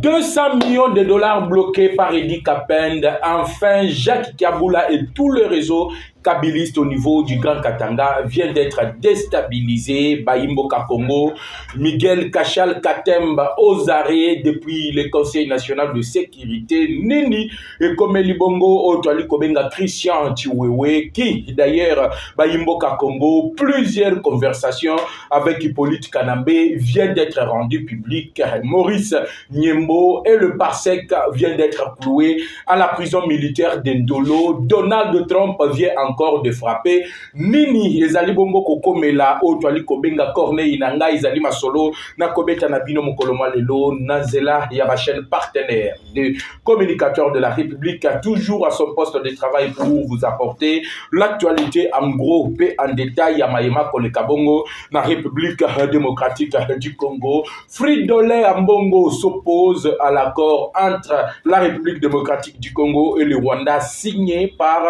200 millions de dollars bloqués par Edi Kapend. Enfin, Jacques Kiaboula et tout le réseau kabiliste au niveau du Grand Katanga vient d'être déstabilisé. Baimboka Congo, Miguel Kachal Katemba aux arrêts depuis le Conseil national de sécurité. Nini et Komeli Bongo, Otwali Kobenga Christian Chiwewe, qui d'ailleurs, Baimboka Congo, plusieurs conversations avec Hippolyte Kanambe viennent d'être rendues publiques. Maurice Niembo et le Parsec viennent d'être cloués à la prison militaire d'Endolo. Donald Trump vient encore de frapper. Nini ezali bongo kokomela otwali kobenga Corneille Nanga ezali masolo na kobeta na bino mokoloma lelo nazela ya ba chaîne partenaire de communicateurs de la République toujours à son poste de travail pour vous apporter l'actualité en gros et en détail ya Mayema Koleka Bongo na République démocratique du Congo. Fridolin Ambongo s'oppose à l'accord entre la République démocratique du Congo et le Rwanda signé par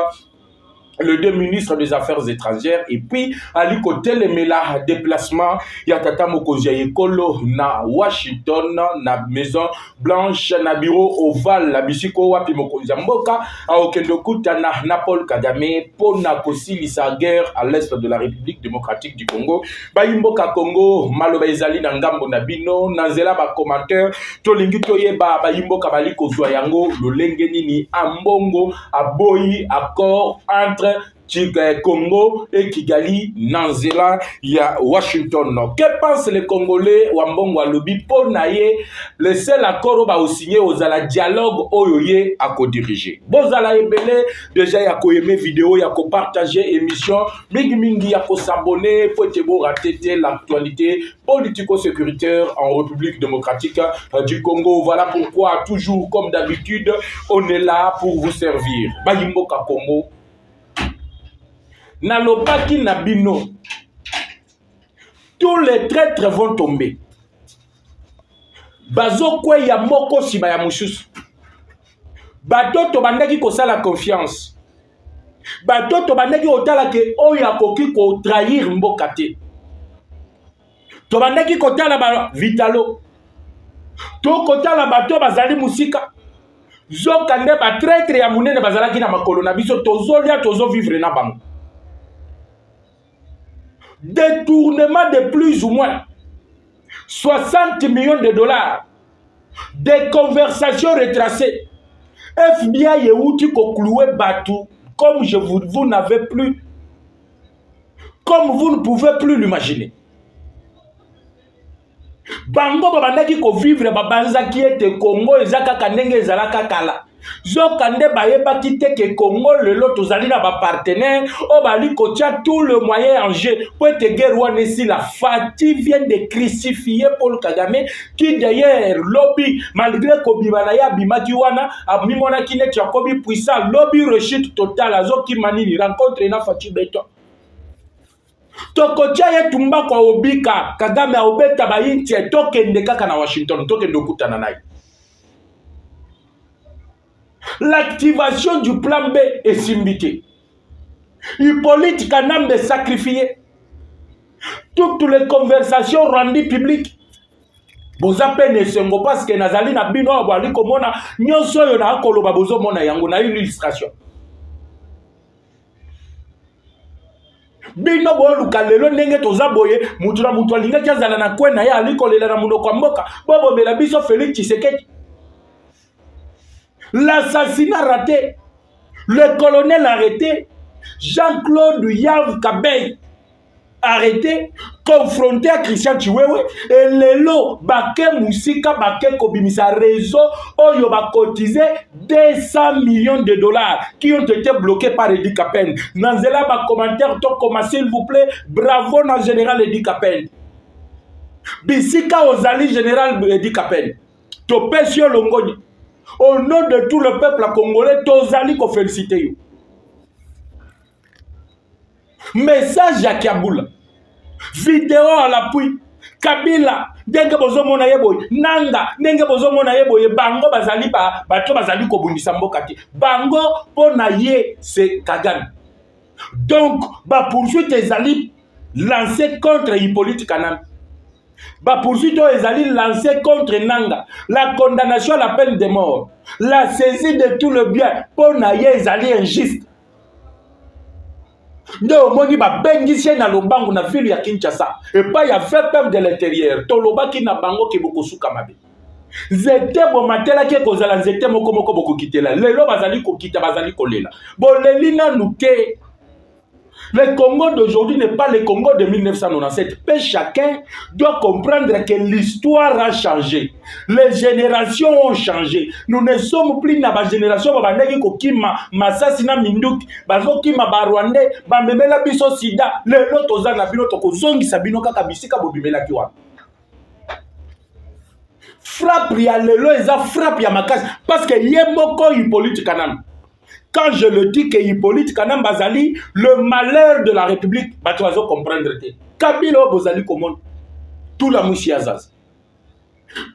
le deux ministres des Affaires étrangères et puis Ali Kotelemela déplacement ya tata mokonzi ekolo na Washington na Maison Blanche na bureau ovale la bisiko wapi mokonzi mboka aokendo kutana na Paul Kagame pona kosilisa guerre à l'est de la République démocratique du Congo. Baimboka Congo maloba ezali na ngambo na bino na nzela ba commentaire tolingi toyeba baimboka bali kozwa yango lolenge nini ambongo aboyi accord entre Congo et Kigali, Nanzela, ya Washington. Que pensent les Congolais Wambongo Alobi pour naye le seul accord ba signé aux ala dialogue oyoye à co-diriger. Bozala ebele déjà ya ko aimer vidéo ya ko partager émission mingi ya ko s'abonner pour te bo rater l'actualité politico-sécuritaire en République démocratique du Congo. Voilà pourquoi toujours comme d'habitude on est là pour vous servir. Bayimboka Congo Nalobaki Nabino, tous les traîtres vont tomber. Bazo kwe ya moko siba ya mususu. Batoto bandaki ko sala confiance. Batoto bandaki otala ke oya koki ko trahir mboka te. To bandaki ko tala ba vitalo. To ko tala bato bazali musika. Zokande ba traître ya munene bazalaki na makolo na biso tozolia tozo vivre na bango. Détournement de plus ou moins 60 millions de dollars, des conversations retracées. FBI et outil concloué Batou, comme vous n'avez plus, comme vous ne pouvez plus l'imaginer. Bango babandaki ko vivre babanza qui était Congo ezaka kanenge ezalaka kala. Zokande bayeba kite ke Congo le lot ozali na ba partenaire o bali kotia tout le moyen en jeu pour te guerre wana si la fatigue vient de crucifier Paul Kagame qui d'ailleurs lobby malgré kobimana ya bimaki wana abimona kine Jacobi puissant lobby rechute total azoki manini rencontre na fatigue beto. Tokotia ye tumba kwa obika Kagame a obeta ba inti tokende kaka na Washington tokende okutana naye. L'activation du plan B est simbité. Hippolyte Kanambe sacrifié. Toutes les conversations rendues publiques. Boza pene sengo parce que nazali na bino abali komona nyonso yo na akoloba bozo mona yango na illustration. Bino bo lukalelo ndenge toza boye mutu na mutu alinga kyazala na kwena ya alikolela na munoko mboka bobo bela biso Félix Tshisekedi. L'assassinat raté, le colonel arrêté, Jean-Claude Yav Kabey arrêté, confronté à Christian Chiwewe, et Lelo Baké Moussika Baké Kobimisa réseau, Oyo ba cotisé 200 millions de dollars qui ont été bloqués par Edi Kapend. Nanzela ba commentaire, to comme s'il vous plaît, bravo na général Edi Kapend. Bisika Ozali général Edi Kapend. To Pesio Longoni. Au nom de tout le peuple congolais, tozali ko féliciter yo. Message à Kiaboula. Vidéo à l'appui. Kabila, ndenge bozo mona yeboy. Nanga, ndenge bozo mona yeboy. Bango bazali ba, bato bazali ko bundisa mboka te. Bango pona ye c'est Kagame. Donc, ba poursuite ezali lancé contre Hippolyte Kanambe. poursuite ezali lancée contre Nanga, la condamnation à la peine de mort, la saisie de tout le bien pour naye ezali injuste. Nde omoni babengisi na lombangu na ville ya Kinshasa et pas ya fait peuple de l'intérieur tolobaki na bango ke bokosuka mabe nzete bomatelaki ekozala nzete moko moko bokokitela lelo bazali kokita bazali kolela boleli nanu te. Le Congo d'aujourd'hui n'est pas le Congo de 1997. Mais chacun doit comprendre que l'histoire a changé. Les générations ont changé. Nous ne sommes plus dans la génération qui kokima masasina minduki, bazokima barwande, bamemela biso sida, le loto zana bino tokozongi sabino kaka bisika bobimela kiwa. Frappe ya lelo eza frappe ya makasi parce que yemoko Hippolyte Kanam. Quand je le dis que Hippolyte Kanam Bazali, le malheur de la République, tu vas comprendre. Kabila Bozali comment tout la moussiazaz.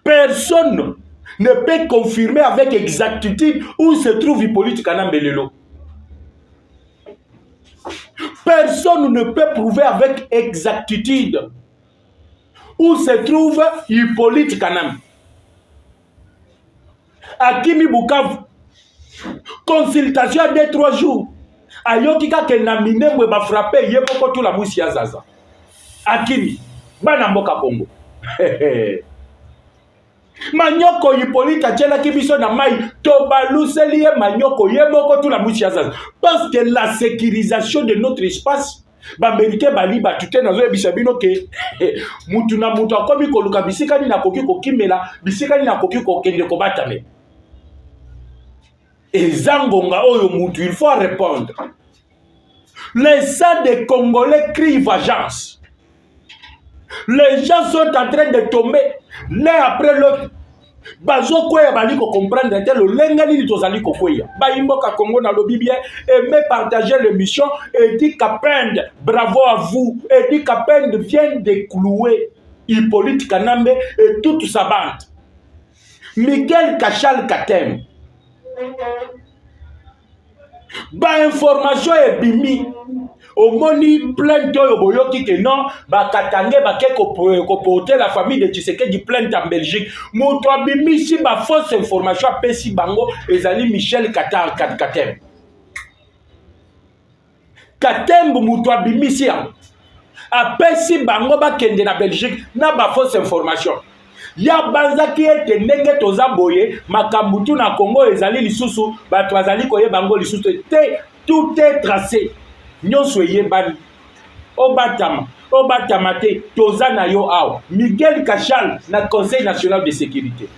Personne ne peut confirmer avec exactitude où se trouve Hippolyte Kanam Belelo. Personne ne peut prouver avec exactitude où se trouve Hippolyte Kanam. Akimi Bukavu. Consultation de 3 jours. Ayokika ke na minembwe ba frappé yemoko tout la musi ya zaza. Akimi bana mboka Congo. Manyoko Hippolyte achela kibiso na mai to baluseli ye manyoko yemoko tout la musi ya zaza. Parce que la sécurisation de notre espace baméricain bali batute nazo ebisa bino ke mutu na mutu akomi koluka bisika ni nakoki kokimela bisika ni nakoki kokende kobatame. Et Zangonga Oyo Moutou, il faut répondre. Les sangs des Congolais crient vengeance. Les gens sont en train de tomber l'un après l'autre. Bazo Koya Baliko comprendre le Lengani Tozali Kokoya. Baimboka Congo na lobi bien, aimez partager l'émission. Edi Kapende, bravo à vous. Edi Kapende vient de clouer Hippolyte Kanambe et toute sa bande. Miguel Kachal Katem. Ba information est bimi au moni plainte oyo boyoki ke non ba katange ba ke ko porter la famille de Tshisekedi plainte en Belgique moto bimi si ba fausse information apesi bango ezali Michel Katem moto bimi si apesi bango ba kende na Belgique na ba fausse information. Ya banzaki ete ndenge toza boye makambutu na Congo ezali lisusu bato azali koye bango lisusu te tout est tracé nyonso yebani obatama te toza na yo awa Miguel Kachal na Conseil national de sécurité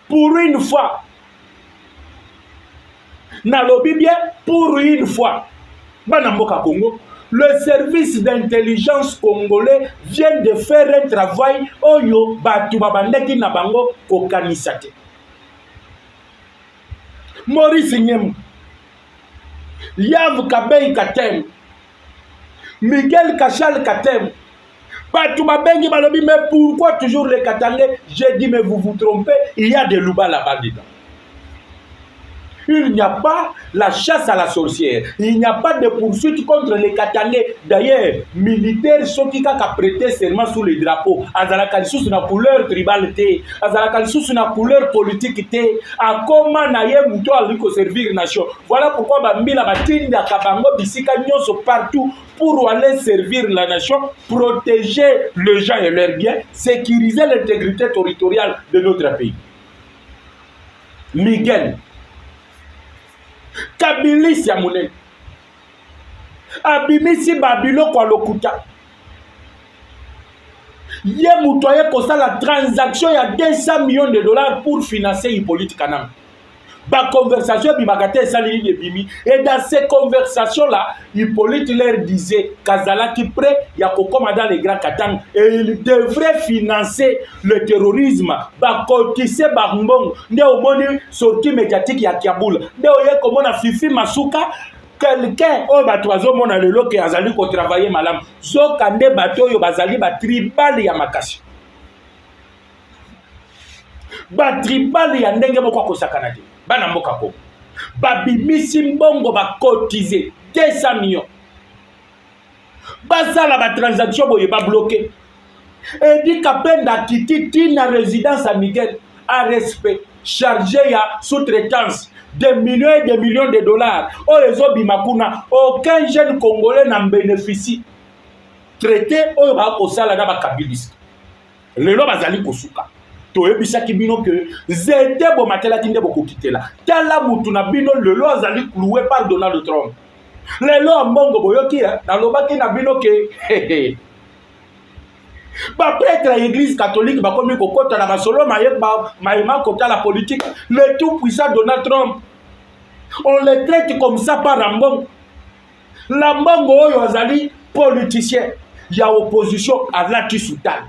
pour une fois na lobi bien pour une fois bana mboka Congo. Le service d'intelligence congolais vient de faire un travail oyo batu babandeki na bango kokanisate. Maurice Nyem, Yav Kabei Katem, Miguel Kachal Katem, batu babengi balobi, mais pourquoi toujours les Katangais? J'ai dit, mais vous vous trompez, il y a des louba là-bas dedans. Il n'y a pas la chasse à la sorcière. Il n'y a pas de poursuite contre les Katangais. D'ailleurs, militaires sont qui ont prêté serment sous les drapeaux. Azalaka sous une couleur tribalité. Azalaka sous une couleur politique. A comment naye muto aliko servir nation. Voilà pourquoi Bambila Batinda Kabango Bisika Nyonso partout pour aller servir la nation, protéger les gens et leurs biens, sécuriser l'intégrité territoriale de notre pays. Miguel Kabilis ya monene abimisi babilo kwa lokuta ye mutoye kosa la transaction ya 200 millions de dollars pour financer Hippolyte Kanam. Ba conversation bimagate sali de bimi et dans ces conversations là Hippolyte leur disait Kazala qui prêt ya kokoma dans les grands Katang et il devrait financer le terrorisme ba kotise ba mbong nde omoni sortie médiatique ya Kiaboul nde oye komona Fifi Masuka quelqu'un o ba toazo mona lelo ke azali ko travailler malam zoka nde bato yo bazali ba tribal ya makasi ba tribal ya ndenge moko kosakana te. Bana mboka ko babimisi mbongo ba cotiser 200 millions basala ba transaction boye ba bloqué Edi Kapenda Titi Tina résidence à Miguel a respect chargé à sous-traitance des millions et des millions de dollars. Oh les Obimakuna, aucun jeune Congolais n'en bénéficie. Traité au Bakosala na bakabiliste. Le lo bazali kosuka. Toyebisaki bino que zete bo matela tinde boko kitela. Tala mutu na bino le lo azali cloué par Donald Trump. Le lo mbongo boyoki na lobaki na bino que ba prêtre à l'église catholique ba komi kokota na basolo maïma kota la politique. Le tout puissant Donald Trump. On le traite comme ça par Rambon. Lambongo oyo azali politicien. Il y a opposition à Lati Soutan.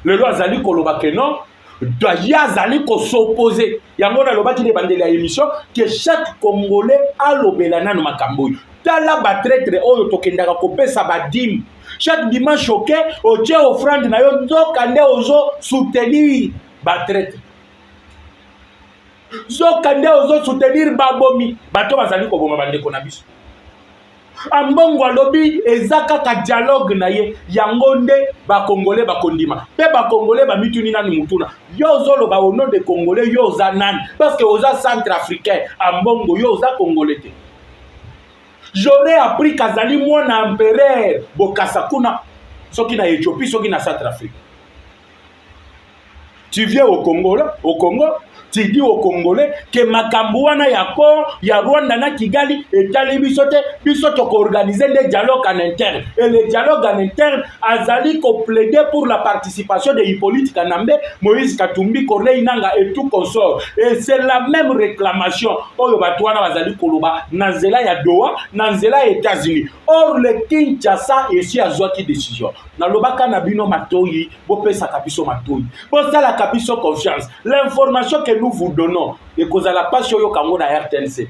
Le loi azali koloba que non, doya azali ko s'opposer. Yango na loba ki de bandeli ya émission que chaque Congolais a lobelana no makambo. Tala ba traître oyo tokendaka kopesa ba dim. Chaque dimanche ok, o tie offrande na yo nzoka nde ozo soutenir ba traître. Nzoka nde ozo soutenir babomi. Bato bazali ko boma bandeko na biso. Ambongo alobi ezaka ka dialogue na ye yango nde ba Congolais ba kondima pe ba Congolais ba mituni nani mutuna yo zolo ba au nom de Congolais yo za nani parce que oza centrafricain ambongo yo za Congolais te. J'aurais appris kazali mwana empereur Bokasakuna soki na Éthiopie soki na Centrafrique. Tu viens au Congo là, au Congo tu dis aux Congolais que Makambouana ya Rwanda na Kigali et Talibisote, bisote ko organiser des dialogues en interne. Et les dialogues en interne, azali ko plaider pour la participation de Hippolyte Kanambe, Moïse Katumbi, Corneille Nanga et tout consort. Et c'est la même réclamation. Oyo batwana bazali koloba, nanzela ya Doha, nanzela États-Unis. Or le Kinshasa ici a zwaki décision. Na lobaka na bino matoyi, bo pesa kabiso matoyi. Bo sala kabiso confiance. L'information que nous vous donnons et cause à la passion yo kango na RTNC.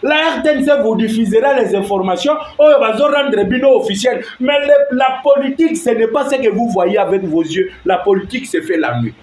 La RTNC vous diffusera les informations oyo bazo rendre bino officiel. Mais la politique ce n'est pas ce que vous voyez avec vos yeux. La politique se fait la nuit.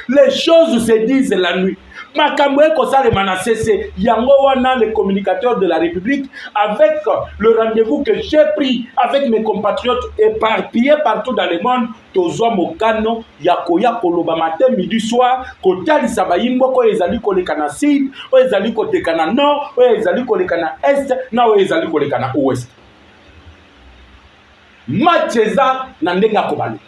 Les choses se disent la nuit. Makambo ekosale manasese yango wana le communicateur de la République avec le rendez-vous que j'ai pris avec mes compatriotes éparpillés partout dans le monde tozwa mokano yakoya koloba matin midi soir kotalisa bayimbo ko ezali koleka na sud o ezali koteka na nord o ezali koleka na est na o ezali koleka na ouest macheza na ndenga kobalo.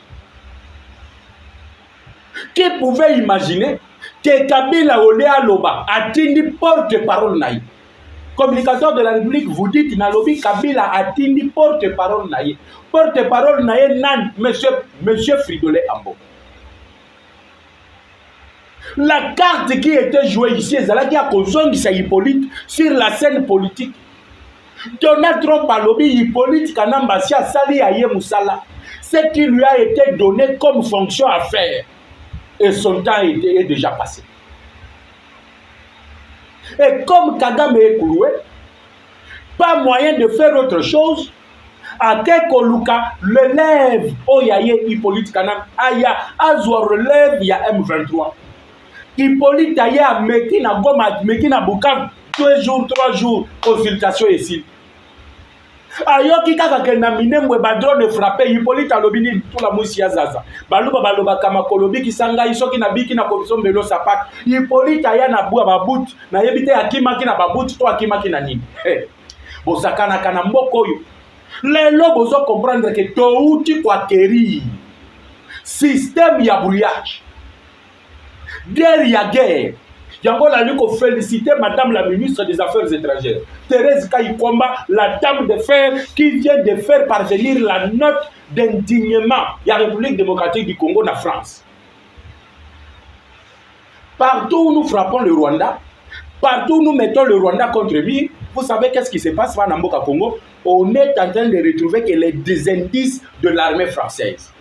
Qui pouvait imaginer que Kabila Olea Loba atteint porte-parole naïe. Communicateur de la République, vous dites Nalobi Kabila atteint porte-parole naïe. Porte-parole naïe nan monsieur Fridolet Ambo. La carte qui était jouée ici, c'est a consommé sa Hippolyte sur la scène politique. Donald Trump a lobby Hippolyte Kanambasia Sali Aye Moussala. Ce qui lui a été donné comme fonction à faire. Et son temps est déjà passé. Et comme Kagame est cloué, pas moyen de faire autre chose. Akeko Luka relève Oyaye Hippolyte Kanam Aya Azwa relève il y a M23. Hippolyte Aya Mekina Goma Mekina Bukavu 2 jours 3 jours consultation ici. Ayoki kaka kena minemwe badrone frappé Hippolyte alobini tout la musia zaza baluba baloba kama kolobi kisanga isoki na biki na komiso mbelo sapat Hippolyte aya na bua babut na yebite akima kina babut to akima kina nini bosakana kana mboko yo lelo bozo comprendre que touti kwa keri système ya brouillage guerre Yango la lui qu'on féliciter Madame la ministre des Affaires étrangères, Thérèse Kayikwamba, la dame de fer qui vient de faire parvenir la note d'indignement de la République démocratique du Congo en France. Partout où nous frappons le Rwanda, partout où nous mettons le Rwanda contre lui, vous savez qu'est-ce qui se passe dans Mboka Congo? On est en train de retrouver que les indices de l'armée française.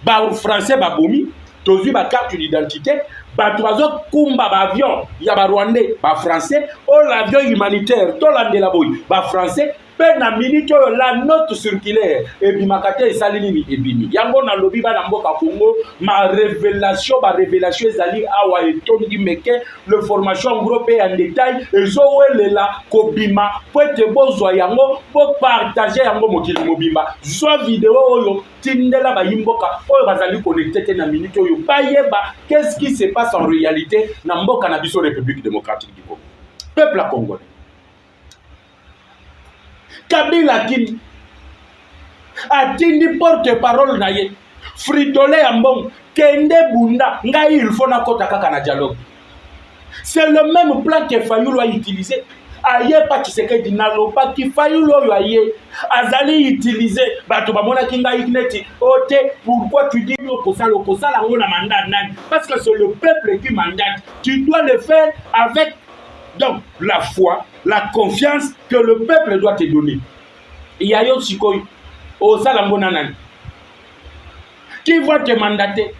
Bah, français, bah, boumi, tozu ba carte d'identité, ba toazo kumba ba avion, ya ba rwandais, ba français, o l'avion humanitaire, to lande la boy, ba français, pe na minute la note circulaire ebimaka te esali nini ebimi yango na lobi bana mboka Congo ma révélation ezali awa etondi meke le formation en gros pe en détail ezowelela kobima po ete bozwa yango po partager yango mokili mobimba zwa video oyo tindela bayimboka oyo bazali connecté te na minute oyo bayeba qu'est-ce qui se passe en réalité na mboka na biso République démocratique du Congo peuple congolais. Kabila Kini atindi porte-parole na ye Fridolin Ambong kende bunda ngai il faut na kota kaka na dialogue. C'est le même plan que Fayulu a utilisé. Aye pa Tshisekedi naloba ki Fayulu oyo aye azali utilisé bato bamona kinga igneti ote pourquoi tu dis okosala ngo na mandat nani parce que c'est le peuple qui mandate. Tu dois le faire avec donc la foi, la confiance que le peuple doit te donner. Il y a yo sikoy au salambona nani qui va te mandater,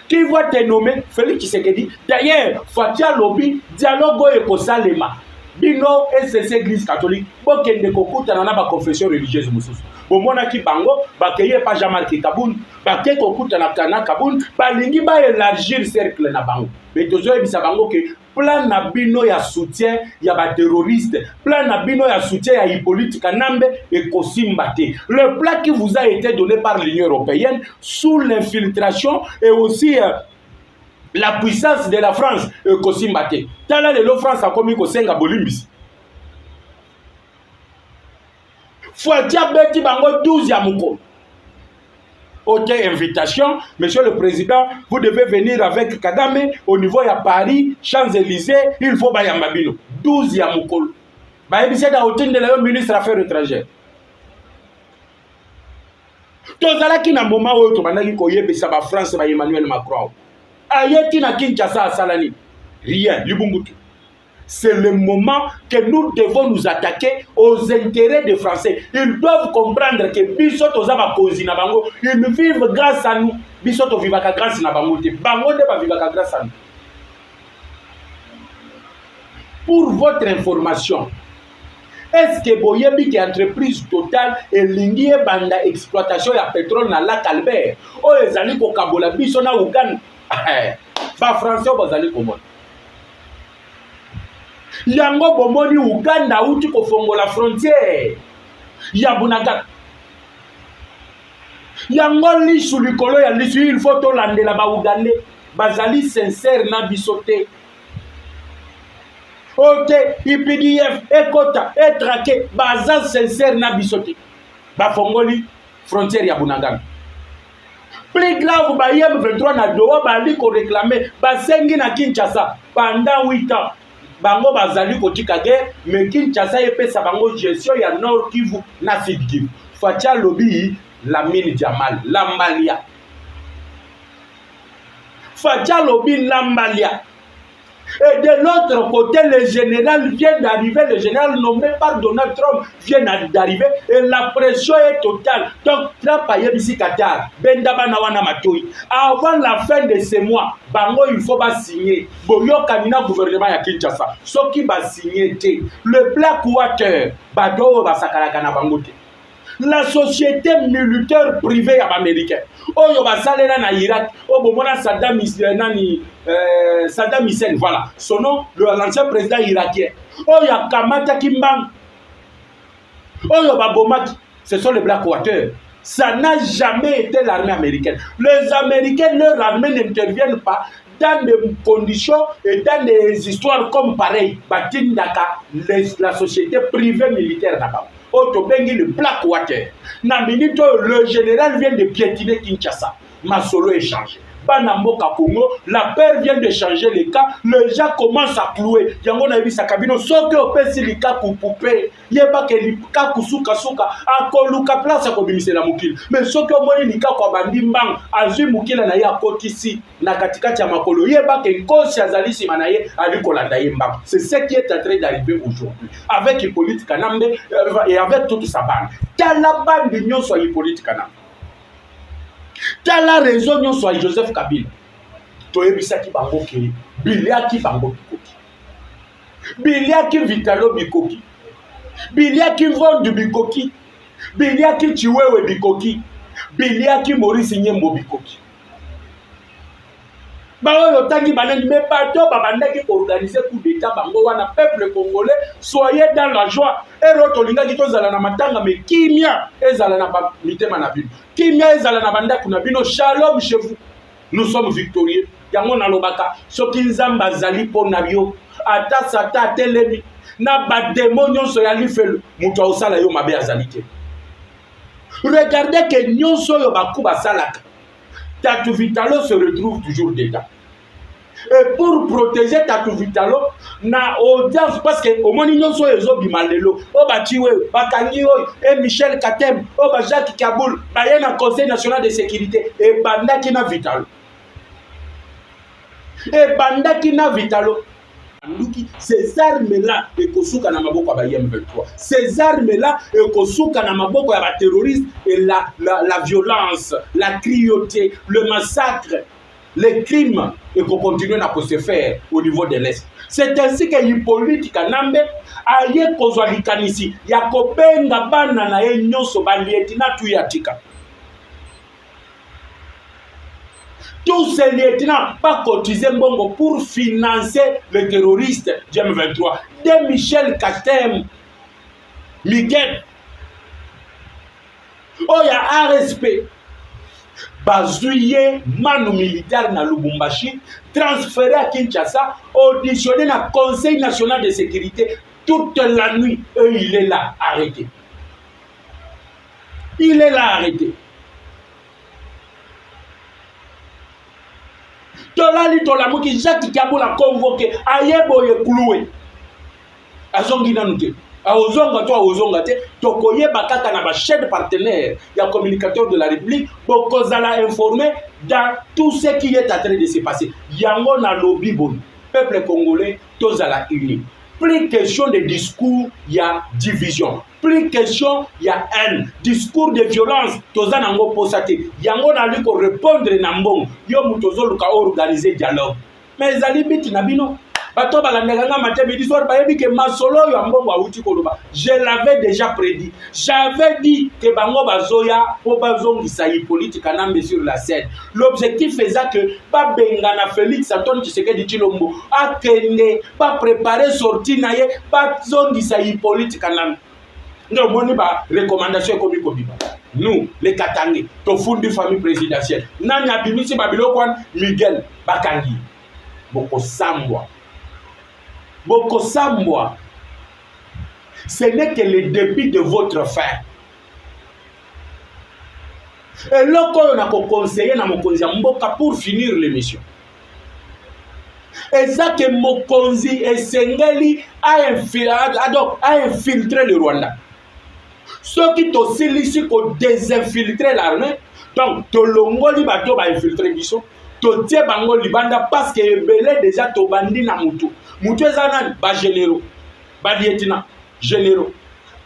qui va te nommer Félix Tshisekedi. D'ailleurs, Fatia Lobby dialogue et kosalema bino SCC Église catholique bokende kokutana na ba confession religieuse mususu bomona ki bango bakeye pa Jean-Marc Kabund bake kokutana kana Kabund balingi ba élargir cercle na bango mais tozo ebisa bango ke plan na bino ya soutien ya ba terroriste plan na bino ya soutien ya Hippolyte Kanambe et Kosimba te. Le plan qui vous a été donné par l'Union européenne sous l'infiltration et aussi la puissance de la France Kosimba te. Tala lelo France a komi kosenga bolimbisi. Fatia beti bango 12 ya mukolo. Ok, invitation, monsieur le président, vous devez venir avec Kagame au niveau de Paris, Champs-Élysées, il faut bayambabino. 12 ya mukolo. Bayebise da hôtel de la ministre Affaires étrangères. Tozala ki na moment oyo tobandaki koyebisa ba France ba Emmanuel Macron. Ayeti na Kinshasa asalani. Rien, libungutu. C'est le moment que nous devons nous attaquer aux intérêts des Français. Ils doivent comprendre que Bisoto Zaba Kozi na bango, ils vivent grâce à nous. Bisoto vivaka grâce na bango te. Bango ne pas vivaka grâce à nous. Pour votre information, est-ce que Boyebi qui est entreprise totale et lingie banda exploitation ya pétrole na lac Albert? O ezali ko kabola biso na Uganda. Ba français bazali komona. Yango bomoni Uganda uti kofongola frontière ya Bunagana. Yango lisu likolo ya lisu il faut to landela ba Ugandais bazali sincère na bisote. Ote IPDF ekota etrake baza sincère na bisote. Ba fongoli frontière ya Bunagana. Plus grave ba M23 na Doha bali ko réclamer ba sengi na Kinshasa pendant 8 ans. Bango bazali kotika guerre mais Kinshasa epesa bango gestion ya Nord Kivu na Sud Kivu. Fatia Lobby la mine diamant Lambalia. Fatia Lobby Lambalia. Et de l'autre côté, le général vient d'arriver, le général nommé par Donald Trump vient d'arriver et la pression est totale. Donc, Trump a ici Qatar, Bendaba Nawana Matoui. Avant la fin de ce mois, Bango, il faut pas signer. Boyo Kamina gouvernement ya Kinshasa. Ce qui va signer, le Black Water, Bado va sakalakana Bangote. La société militaire privée américaine. Oyo basalela na Irak, obomona Saddam Hussein, voilà. Son nom, l'ancien président irakien. Oyo Kamata Kimbang. Oyo babomaki, ce sont les Blackwater. Ça n'a jamais été l'armée américaine. Les Américains, leur armée n'interviennent pas dans des conditions et dans des histoires comme pareil. Batindaka, la société privée militaire d'abord. Otobengi le Blackwater. Na minute le général vient de piétiner Kinshasa. Masolo est changé. Banamboka Congo, la peur vient de changer les cas. Les gens commencent à clouer. Yango na bisa kabino soke opesi lika kupupe. Yeba ke lika kusuka suka akoluka place ko bimisela mukili. Mais soke omoni lika kwa bandi mbang azui mukila na ya kotisi na katikati ya makolo. Yeba ke kosi azali sima na ye alikolanda ye mbang. C'est ce qui est en train d'arriver aujourd'hui avec Hippolyte Kanambe et avec toute sa bande. Tala bande nyonso Hippolyte Kanambe. T'as la raison, nous sommes Joseph Kabila. Tu es bisaki bango ki, biliaki bango bikoki. Biliaki vitalo bikoki. Biliaki Vondu Bikoki, Biliaki Chiwewe Bikoki, Biliaki Maurice Nyembo Bikoki. Baoyo tangi banani mais pas to babandaki pour organiser coup d'état bango wana peuple congolais soyez dans la joie et rotolinga ki tozala na matanga mais kimia ezala na ba mitema na bino kimia ezala na bandako na bino shalom chez vous nous sommes victorieux yango na lobaka soki nzamba zali po na yo ata sata telemi na ba démon so ya lifelo muto osala yo mabe azali te regardez que nyonso yo bakuba salaka Tatou Vitalo se retrouve toujours dedans. Et pour protéger Tatou Vitalo, na audience, parce que au moins nous sommes les autres bimalelo, au Batiwe, Bakangi, et Michel Katem, au Jacques Kaboul, il un Conseil national de sécurité, et Bandakina Vitalo. Et Bandakina Vitalo. Ces armes-là, et Kosuka na maboko ya M23. Ces armes-là, et Kosuka na maboko ya terroristes, et la violence, la cruauté, le massacre, les crimes, et qu'on continue à se faire au niveau de l'Est. C'est ainsi que Hippolyte Kanambe a yé kozwa likanisi, ya kobenga bana na ye nyonso balietina tuyatika. Tous ces lieutenants pas cotisé Mbongo pour financer les terroristes du M23. De Michel Katem, Miguel, oh il y a un respect. Bazouye, manu militaire na Lubumbashi, transféré à Kinshasa, auditionné dans le Conseil national de sécurité toute la nuit. Et il est là, arrêté. Il est là, arrêté. Tolali Tolamuki, Jacques Kabou l'a convoqué, Ayebo ye cloué. Azongi nanute. Aozonga toi, Ozonga te, Tokoye Bakaka na ba chaîne partenaire, il y a communicateur de la République, Bokozala informé dans tout ce qui est en train de se passer. Yango na lobby bon, peuple congolais, Tozala uni. Plus question de discours, il y a division. Plus question, il y a haine. Discours de violence, toza nango posate. Yango na lui ko répondre na mbongo. Yo mutozo luka organiser dialogue. Mais zali biti na bino. Bato balandanga matebe d'histoire bayebi ke masolo yo mbongo awuti koloba. Je l'avais déjà prédit. J'avais dit que bango bazoya po bazongisa Hippolyte Kanambe sur la scène. L'objectif faisait que ba bengana Félix Antoine Tshisekedi Tshilombo akende ba préparer sortie na ye ba zongisa Hippolyte Kanambe. Nous avons des recommandations comme nous, les Katangais, to fundi famille présidentielle. Nani abimisi babilokwan Miguel Bakangi. Boko Sambwa. Boko Sambwa. Ce n'est que le début de votre fin. Et là, on a conseillé à Mokonzi Mboka pour finir l'émission. Et ça que Mokonzi et Sengeli a infiltré le Rwanda. Ceux qui ont ici pour désinfiltrer l'armée, donc Tolongoli bato ba infiltrer biso, to tie bango libanda parce que belé déjà to bandi na mutu. Mutu ezana ba généraux, ba lieutenant, généraux,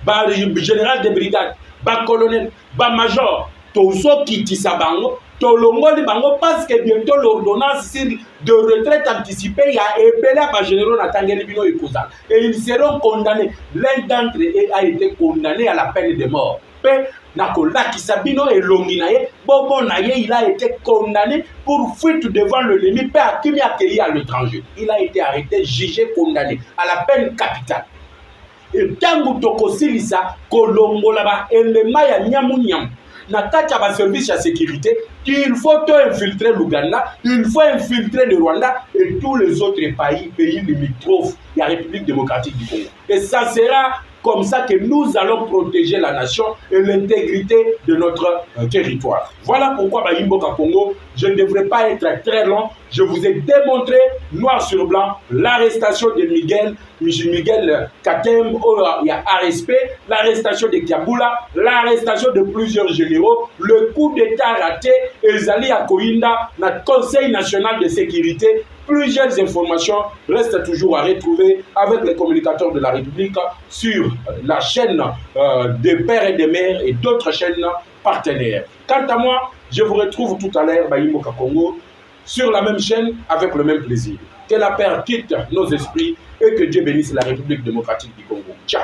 ba général de brigade, ba colonel, ba major, to so kitisa bango, Tolongoli bango parce que bientôt l'ordonnance de retraite anticipée y a ébélé ba généraux na tangeli bino ekoza et ils seront condamnés. L'un d'entre eux a été condamné à la peine de mort. Nakola Kisabino et Longinaye, Bobo Naye, il a été condamné pour fuite devant le ennemi, père qui a accueilli à l'étranger. Il a été arrêté, jugé, condamné à la peine capitale. Et Tangu Tokosilisa, Kolongolaba, et le Maya Nyamunyam, Nakata va service à sécurité, il faut infiltrer l'Ouganda, il faut infiltrer le Rwanda et tous les autres pays limitrophes de la République démocratique du Congo. Et ça sera comme ça que nous allons protéger la nation et l'intégrité de notre territoire. Voilà pourquoi Mboka Congo, je ne devrais pas être très long. Je vous ai démontré noir sur blanc l'arrestation de Miguel Katem, il y a RSP, l'arrestation de Kiabula, l'arrestation de plusieurs généraux, le coup d'état raté, Ezali Akoinda, notre Conseil national de sécurité. Plusieurs informations restent toujours à retrouver avec les communicateurs de la République sur la chaîne des pères et des mères et d'autres chaînes partenaires. Quant à moi, je vous retrouve tout à l'heure, Mboka Congo, sur la même chaîne avec le même plaisir. Que la paix quitte nos esprits et que Dieu bénisse la République démocratique du Congo. Ciao.